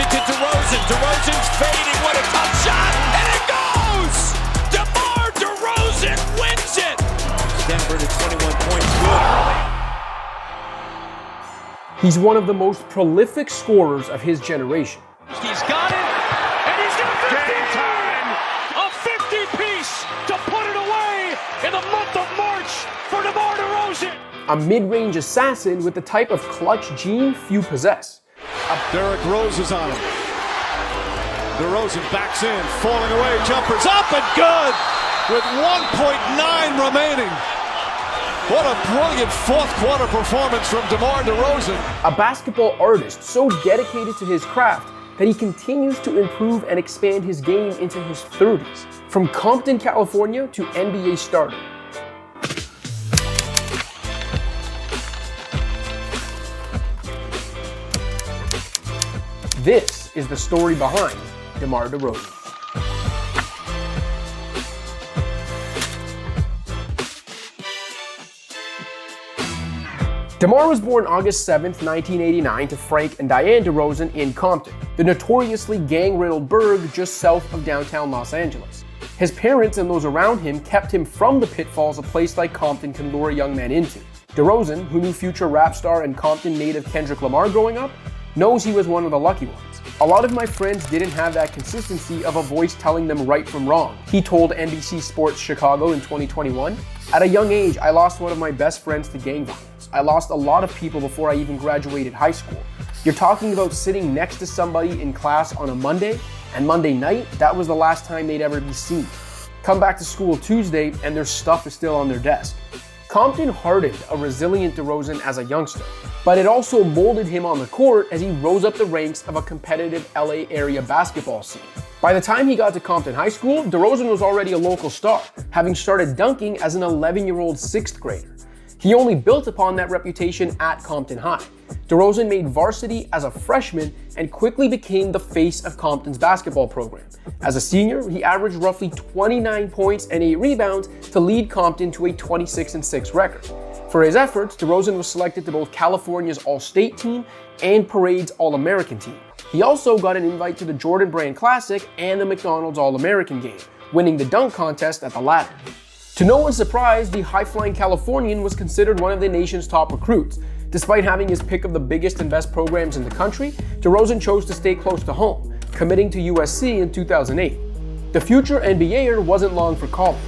to DeRozan. DeRozan's fading. What a tough shot. And it goes! DeMar DeRozan wins it! Denver to 21 points. Good. He's one of the most prolific scorers of his generation. He's got it, and he's got 50! Game time! A 50-piece to put it away in the month of March for DeMar DeRozan! A mid-range assassin with the type of clutch gene few possess. Derrick Rose is on him. DeRozan backs in, falling away, jumpers up and good! With 1.9 remaining. What a brilliant fourth quarter performance from DeMar DeRozan. A basketball artist so dedicated to his craft that he continues to improve and expand his game into his 30s. From Compton, California to NBA stardom. This is the story behind DeMar DeRozan. DeMar was born August 7, 1989 to Frank and Diane DeRozan in Compton, the notoriously gang-riddled burg just south of downtown Los Angeles. His parents and those around him kept him from the pitfalls a place like Compton can lure a young man into. DeRozan, who knew future rap star and Compton native Kendrick Lamar growing up, knows he was one of the lucky ones. A lot of my friends didn't have that consistency of a voice telling them right from wrong, he told NBC Sports Chicago in 2021. At a young age, I lost one of my best friends to gang violence. I lost a lot of people before I even graduated high school. You're talking about sitting next to somebody in class on a Monday, and Monday night, that was the last time they'd ever be seen. Come back to school Tuesday, and their stuff is still on their desk. Compton hardened a resilient DeRozan as a youngster, but it also molded him on the court as he rose up the ranks of a competitive LA area basketball scene. By the time he got to Compton High School, DeRozan was already a local star, having started dunking as an 11-year-old sixth grader. He only built upon that reputation at Compton High. DeRozan made varsity as a freshman and quickly became the face of Compton's basketball program. As a senior, he averaged roughly 29 points and 8 rebounds to lead Compton to a 26-6 record. For his efforts, DeRozan was selected to both California's All-State team and Parade's All-American team. He also got an invite to the Jordan Brand Classic and the McDonald's All-American game, winning the dunk contest at the latter. To no one's surprise, the high-flying Californian was considered one of the nation's top recruits. Despite having his pick of the biggest and best programs in the country, DeRozan chose to stay close to home, committing to USC in 2008. The future NBAer wasn't long for college.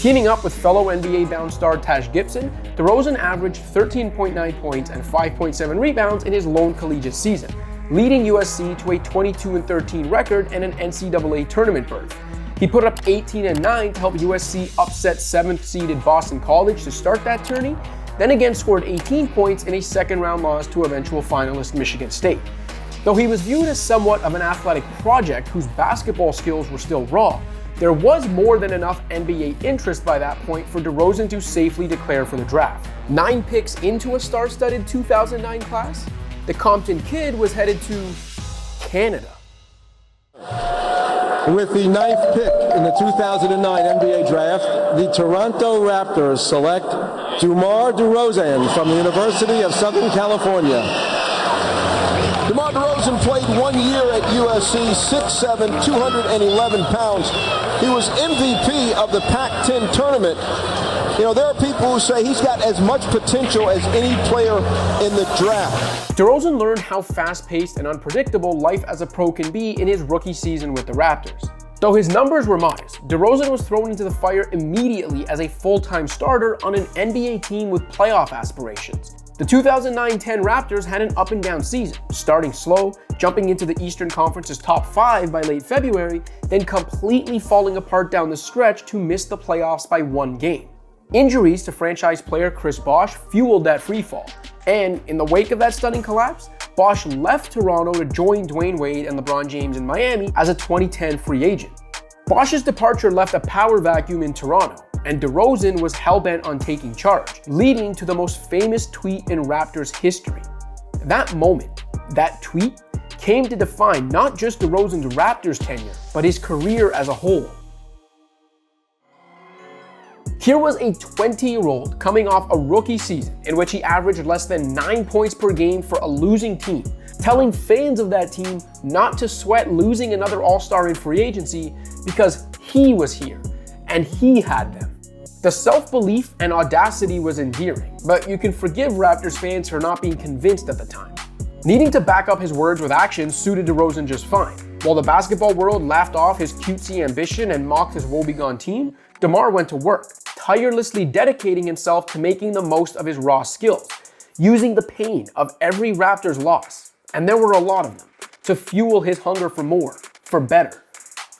Teaming up with fellow NBA-bound star Taj Gibson, DeRozan averaged 13.9 points and 5.7 rebounds in his lone collegiate season, leading USC to a 22-13 record and an NCAA tournament berth. He put up 18 and 9 to help USC upset 7th-seeded Boston College to start that tourney, then again scored 18 points in a second-round loss to eventual finalist Michigan State. Though he was viewed as somewhat of an athletic project whose basketball skills were still raw, there was more than enough NBA interest by that point for DeRozan to safely declare for the draft. 9 picks into a star-studded 2009 class, the Compton kid was headed to Canada. With the 9th pick in the 2009 NBA draft, the Toronto Raptors select DeMar DeRozan from the University of Southern California. DeMar DeRozan played 1 year at USC, 6'7", 211 pounds. He was MVP of the Pac-10 tournament. You know, there are people who say he's got as much potential as any player in the draft. DeRozan learned how fast-paced and unpredictable life as a pro can be in his rookie season with the Raptors. Though his numbers were modest, DeRozan was thrown into the fire immediately as a full-time starter on an NBA team with playoff aspirations. The 2009-10 Raptors had an up-and-down season, starting slow, jumping into the Eastern Conference's top 5 by late February, then completely falling apart down the stretch to miss the playoffs by 1 game. Injuries to franchise player Chris Bosh fueled that freefall, and in the wake of that stunning collapse, Bosh left Toronto to join Dwayne Wade and LeBron James in Miami as a 2010 free agent. Bosh's departure left a power vacuum in Toronto, and DeRozan was hell-bent on taking charge, leading to the most famous tweet in Raptors history. That moment, that tweet, came to define not just DeRozan's Raptors tenure, but his career as a whole. Here was a 20-year-old coming off a rookie season in which he averaged less than 9 points per game for a losing team, telling fans of that team not to sweat losing another All-Star in free agency because he was here and he had them. The self-belief and audacity was endearing, but you can forgive Raptors fans for not being convinced at the time. Needing to back up his words with actions suited DeRozan just fine. While the basketball world laughed off his cutesy ambition and mocked his woebegone team, DeMar went to work, tirelessly dedicating himself to making the most of his raw skills, using the pain of every Raptors loss, and there were a lot of them, to fuel his hunger for more, for better.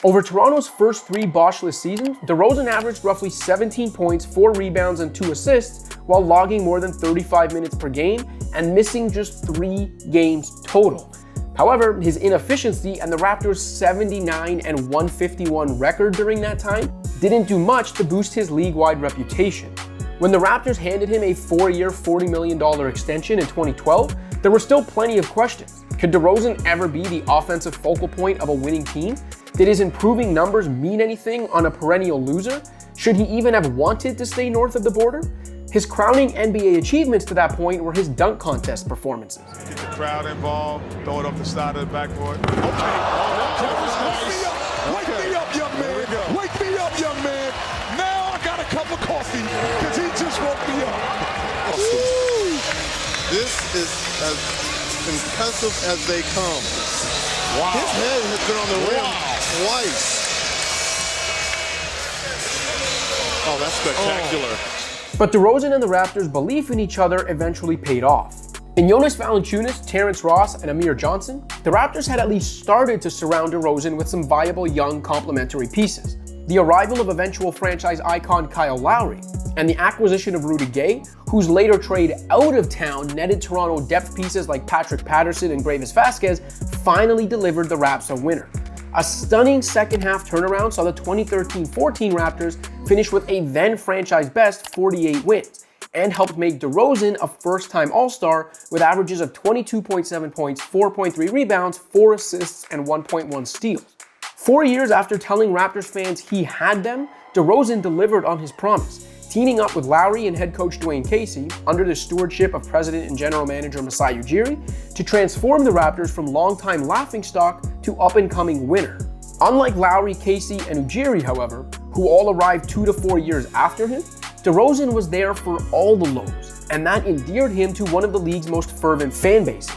Over Toronto's first 3 Bosch-less seasons, DeRozan averaged roughly 17 points, 4 rebounds, and 2 assists, while logging more than 35 minutes per game and missing just 3 games total. However, his inefficiency and the Raptors' 79-151 record during that time didn't do much to boost his league-wide reputation. When the Raptors handed him a 4-year, $40 million extension in 2012, there were still plenty of questions. Could DeRozan ever be the offensive focal point of a winning team? Did his improving numbers mean anything on a perennial loser? Should he even have wanted to stay north of the border? His crowning NBA achievements to that point were his dunk contest performances. Get the crowd involved, throw it up the side of the backboard. Okay. Wake me up, young man. Wake me up, young man. Now I got a cup of coffee because he just woke me up. This is as impressive as they come. Wow. His head has been on the rim twice. Oh, that's spectacular. But DeRozan and the Raptors' belief in each other eventually paid off. In Jonas Valanciunas, Terrence Ross, and Amir Johnson, the Raptors had at least started to surround DeRozan with some viable young complementary pieces. The arrival of eventual franchise icon Kyle Lowry, and the acquisition of Rudy Gay, whose later trade out of town netted Toronto depth pieces like Patrick Patterson and Gravis Vasquez, finally delivered the Raps a winner. A stunning second-half turnaround saw the 2013-14 Raptors finish with a then franchise-best 48 wins, and helped make DeRozan a first-time All-Star with averages of 22.7 points, 4.3 rebounds, 4 assists, and 1.1 steals. 4 years after telling Raptors fans he had them, DeRozan delivered on his promise, teaming up with Lowry and head coach Dwayne Casey, under the stewardship of president and general manager Masai Ujiri, to transform the Raptors from longtime laughingstock to up-and-coming winner. Unlike Lowry, Casey, and Ujiri, however, who all arrived 2 to 4 years after him, DeRozan was there for all the lows, and that endeared him to one of the league's most fervent fan bases.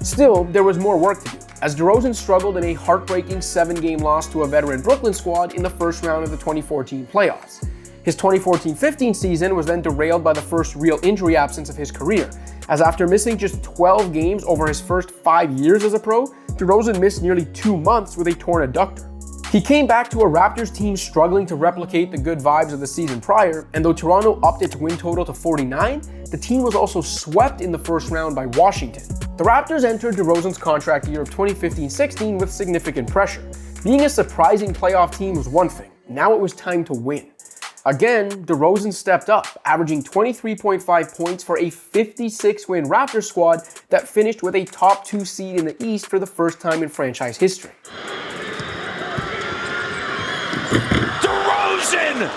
Still, there was more work to do, as DeRozan struggled in a heartbreaking 7-game loss to a veteran Brooklyn squad in the first round of the 2014 playoffs. His 2014-15 season was then derailed by the first real injury absence of his career, as after missing just 12 games over his first 5 years as a pro, DeRozan missed nearly 2 months with a torn adductor. He came back to a Raptors team struggling to replicate the good vibes of the season prior, and though Toronto upped its win total to 49, the team was also swept in the first round by Washington. The Raptors entered DeRozan's contract year of 2015-16 with significant pressure. Being a surprising playoff team was one thing, now it was time to win. Again, DeRozan stepped up, averaging 23.5 points for a 56-win Raptors squad that finished with a top 2 seed in the East for the first time in franchise history. DeRozan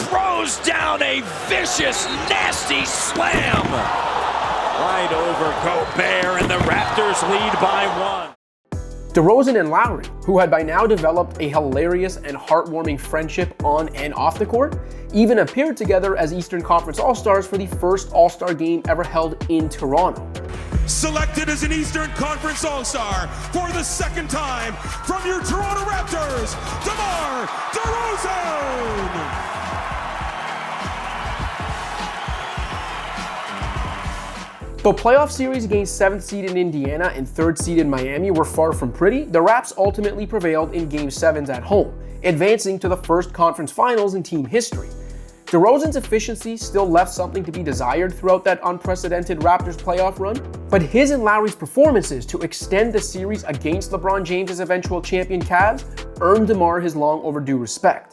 throws down a vicious, nasty slam. Right over Gobert, and the Raptors lead by 1. DeRozan and Lowry, who had by now developed a hilarious and heartwarming friendship on and off the court, even appeared together as Eastern Conference All-Stars for the first All-Star game ever held in Toronto. Selected as an Eastern Conference All-Star for the second time from your Toronto Raptors, DeMar DeRozan! Though playoff series against 7th seeded Indiana and 3rd seeded Miami were far from pretty, the Raps ultimately prevailed in Game 7s at home, advancing to the first conference finals in team history. DeRozan's efficiency still left something to be desired throughout that unprecedented Raptors playoff run, but his and Lowry's performances to extend the series against LeBron James' eventual champion Cavs earned DeMar his long overdue respect.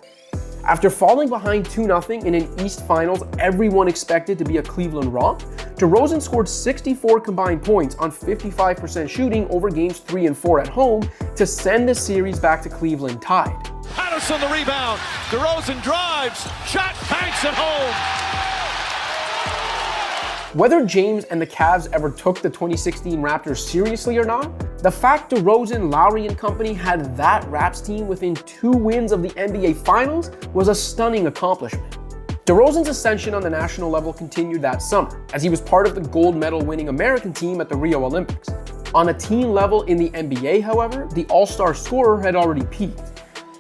After falling behind 2-0 in an East Finals everyone expected to be a Cleveland romp, DeRozan scored 64 combined points on 55% shooting over games 3 and 4 at home to send the series back to Cleveland tied. Out of Morris on the rebound. DeRozan drives, shot, banks it home. Whether James and the Cavs ever took the 2016 Raptors seriously or not, the fact DeRozan, Lowry, and company had that Raps team within 2 wins of the NBA Finals was a stunning accomplishment. DeRozan's ascension on the national level continued that summer, as he was part of the gold medal winning American team at the Rio Olympics. On a team level in the NBA, however, the all-star scorer had already peaked.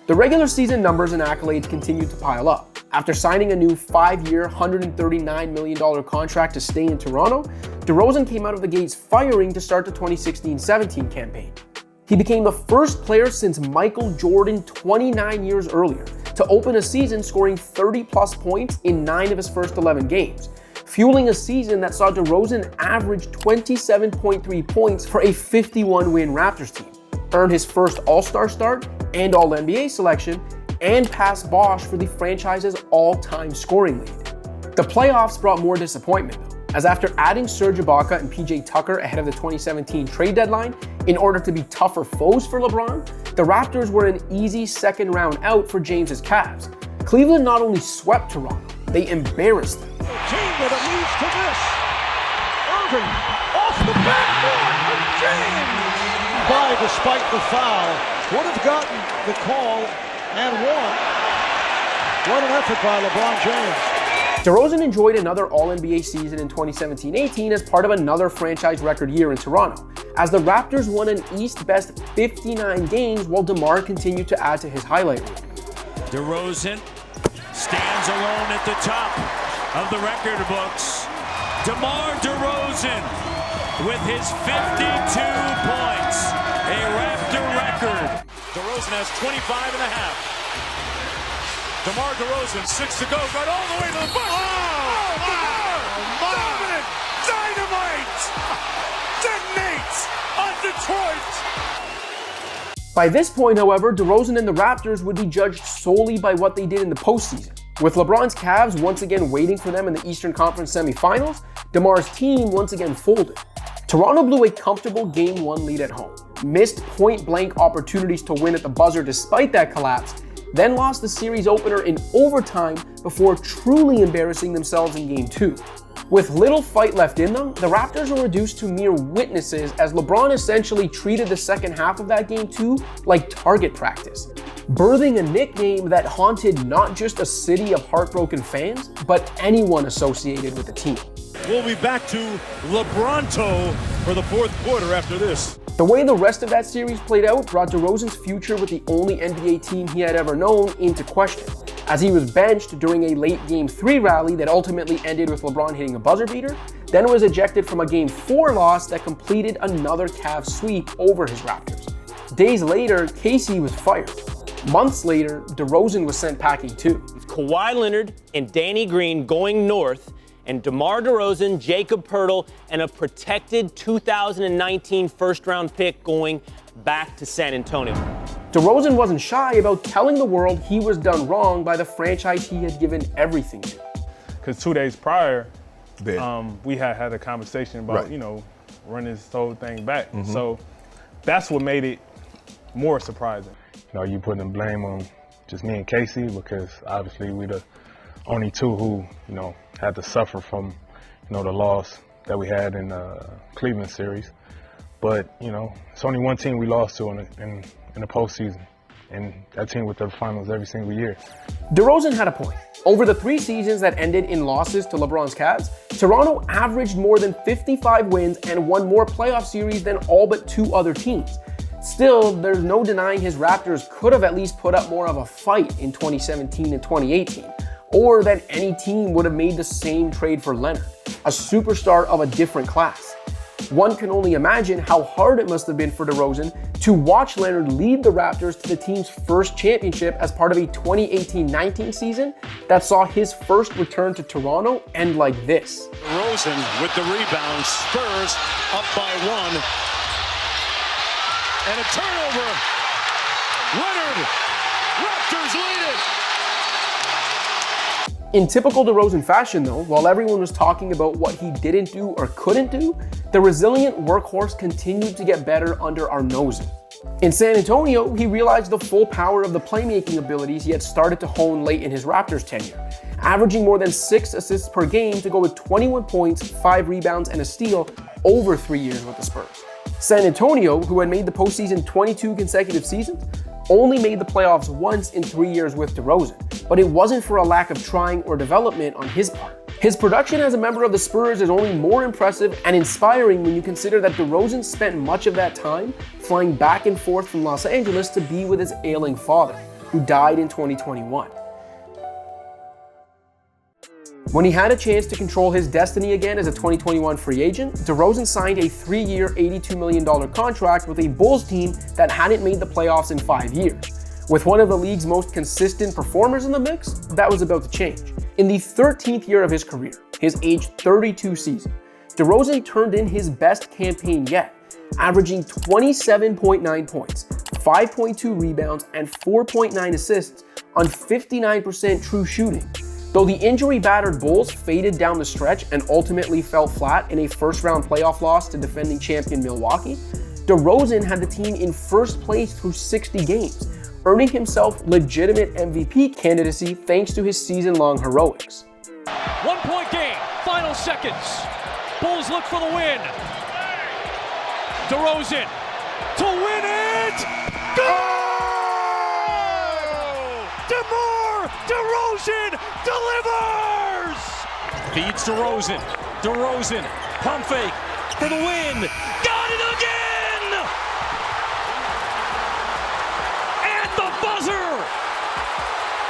The regular season numbers and accolades continued to pile up. After signing a new 5-year, $139 million contract to stay in Toronto, DeRozan came out of the gates firing to start the 2016-17 campaign. He became the first player since Michael Jordan 29 years earlier to open a season scoring 30-plus points in 9 of his first 11 games, fueling a season that saw DeRozan average 27.3 points for a 51-win Raptors team, earn his first All-Star start and All-NBA selection, and pass Bosh for the franchise's all-time scoring lead. The playoffs brought more disappointment, though, as after adding Serge Ibaka and PJ Tucker ahead of the 2017 trade deadline in order to be tougher foes for LeBron, the Raptors were an easy second round out for James's Cavs. Cleveland not only swept Toronto, they embarrassed them. The team that it leads to this. Irving off the backboard for James. By despite the foul, would have gotten the call and won. What an effort by LeBron James. DeRozan enjoyed another All-NBA season in 2017-18 as part of another franchise record year in Toronto, as the Raptors won an East-best 59 games while DeMar continued to add to his highlight reel. DeRozan stands alone at the top of the record books. DeMar DeRozan with his 52 points, a Raptor record. DeRozan has 25 and a half. DeMar DeRozan, 6 to go, got all the way to the bucket. Dominant, dynamite, detonates on Detroit. By this point, however, DeRozan and the Raptors would be judged solely by what they did in the postseason. With LeBron's Cavs once again waiting for them in the Eastern Conference semifinals, DeMar's team once again folded. Toronto blew a comfortable Game 1 lead at home, missed point-blank opportunities to win at the buzzer despite that collapse, then lost the series opener in overtime before truly embarrassing themselves in Game 2. With little fight left in them, the Raptors were reduced to mere witnesses as LeBron essentially treated the second half of that Game 2 like target practice, birthing a nickname that haunted not just a city of heartbroken fans, but anyone associated with the team. We'll be back to LeBronto for the fourth quarter after this. The way the rest of that series played out brought DeRozan's future with the only NBA team he had ever known into question, as he was benched during a late Game 3 rally that ultimately ended with LeBron hitting a buzzer beater, then was ejected from a Game 4 loss that completed another Cavs sweep over his Raptors. Days later, Casey was fired. Months later, DeRozan was sent packing too. Kawhi Leonard and Danny Green going north, and DeMar DeRozan, Jacob Poeltl, and a protected 2019 first-round pick going back to San Antonio. DeRozan wasn't shy about telling the world he was done wrong by the franchise he had given everything to. Because 2 days prior, we had a conversation about, running this whole thing back. So that's what made it more surprising. You putting the blame on just me and Casey because obviously we the only two who, had to suffer from, the loss that we had in the Cleveland series. But, it's only one team we lost to in the postseason. And that team went to the finals every single year. DeRozan had a point. Over the 3 seasons that ended in losses to LeBron's Cavs, Toronto averaged more than 55 wins and won more playoff series than all but 2 other teams. Still, there's no denying his Raptors could have at least put up more of a fight in 2017 and 2018, or that any team would have made the same trade for Leonard, a superstar of a different class. One can only imagine how hard it must have been for DeRozan to watch Leonard lead the Raptors to the team's first championship as part of a 2018-19 season that saw his first return to Toronto end like this. DeRozan with the rebound, Spurs up by 1. And a turnover. Leonard, Raptors lead it. In typical DeRozan fashion though, while everyone was talking about what he didn't do or couldn't do, the resilient workhorse continued to get better under our noses. In San Antonio, he realized the full power of the playmaking abilities he had started to hone late in his Raptors tenure, averaging more than 6 assists per game to go with 21 points, 5 rebounds, and a steal over 3 years with the Spurs. San Antonio, who had made the postseason 22 consecutive seasons, only made the playoffs once in 3 years with DeRozan, but it wasn't for a lack of trying or development on his part. His production as a member of the Spurs is only more impressive and inspiring when you consider that DeRozan spent much of that time flying back and forth from Los Angeles to be with his ailing father, who died in 2021. When he had a chance to control his destiny again as a 2021 free agent, DeRozan signed a 3-year, $82 million contract with a Bulls team that hadn't made the playoffs in 5 years. With one of the league's most consistent performers in the mix, that was about to change. In the 13th year of his career, his age 32 season, DeRozan turned in his best campaign yet, averaging 27.9 points, 5.2 rebounds, and 4.9 assists on 59% true shooting. Though the injury-battered Bulls faded down the stretch and ultimately fell flat in a first-round playoff loss to defending champion Milwaukee, DeRozan had the team in first place through 60 games, earning himself legitimate MVP candidacy thanks to his season-long heroics. 1-point game, final seconds. Bulls look for the win. DeRozan to win it. Go! DeMar DeRozan delivers! Feeds DeRozan. DeRozan, pump fake for the win. Got it again! At the buzzer,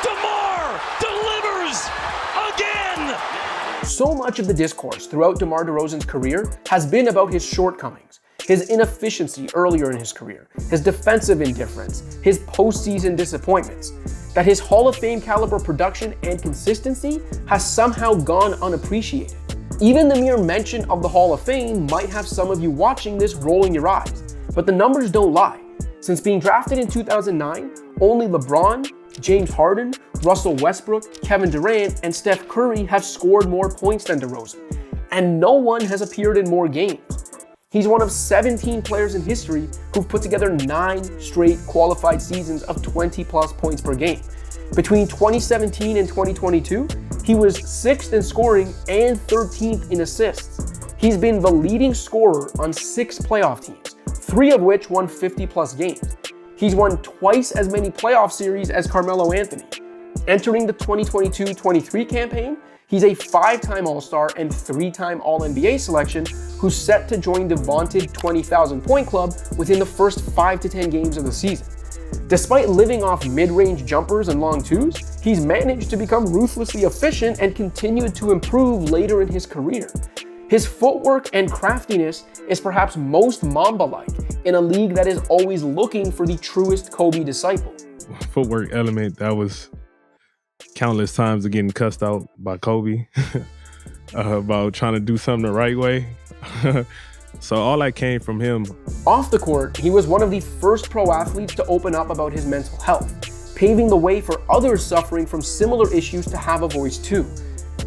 DeMar delivers again! So much of the discourse throughout DeMar DeRozan's career has been about his shortcomings, his inefficiency earlier in his career, his defensive indifference, his postseason disappointments. That his Hall of Fame caliber production and consistency has somehow gone unappreciated. Even the mere mention of the Hall of Fame might have some of you watching this rolling your eyes, but the numbers don't lie. Since being drafted in 2009, only LeBron, James Harden, Russell Westbrook, Kevin Durant, and Steph Curry have scored more points than DeRozan, and no one has appeared in more games. He's one of 17 players in history who've put together 9 straight qualified seasons of 20-plus points per game. Between 2017 and 2022, he was 6th in scoring and 13th in assists. He's been the leading scorer on 6 playoff teams, 3 of which won 50-plus games. He's won twice as many playoff series as Carmelo Anthony. Entering the 2022-23 campaign, he's a 5-time All-Star and 3-time All-NBA selection who's set to join the vaunted 20,000-point club within the first 5 to 10 games of the season. Despite living off mid-range jumpers and long twos, he's managed to become ruthlessly efficient and continued to improve later in his career. His footwork and craftiness is perhaps most Mamba-like in a league that is always looking for the truest Kobe disciple. Footwork element, that was countless times of getting cussed out by Kobe about trying to do something the right way. So all that came from him. Off the court, he was one of the first pro athletes to open up about his mental health, paving the way for others suffering from similar issues to have a voice too.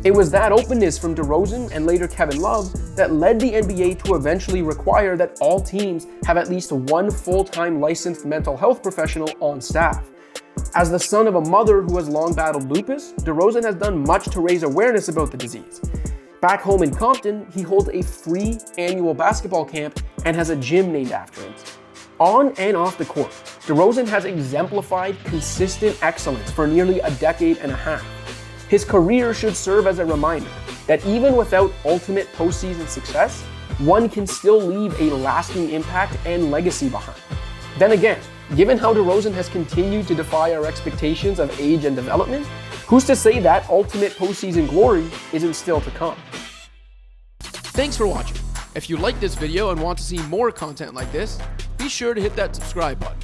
It was that openness from DeRozan and later Kevin Love that led the NBA to eventually require that all teams have at least one full-time licensed mental health professional on staff. As the son of a mother who has long battled lupus, DeRozan has done much to raise awareness about the disease. Back home in Compton, he holds a free annual basketball camp and has a gym named after him. On and off the court, DeRozan has exemplified consistent excellence for nearly a decade and a half. His career should serve as a reminder that even without ultimate postseason success, one can still leave a lasting impact and legacy behind. Then again, given how DeRozan has continued to defy our expectations of age and development, who's to say that ultimate postseason glory isn't still to come? Thanks for watching. If you liked this video and want to see more content like this, be sure to hit that subscribe button.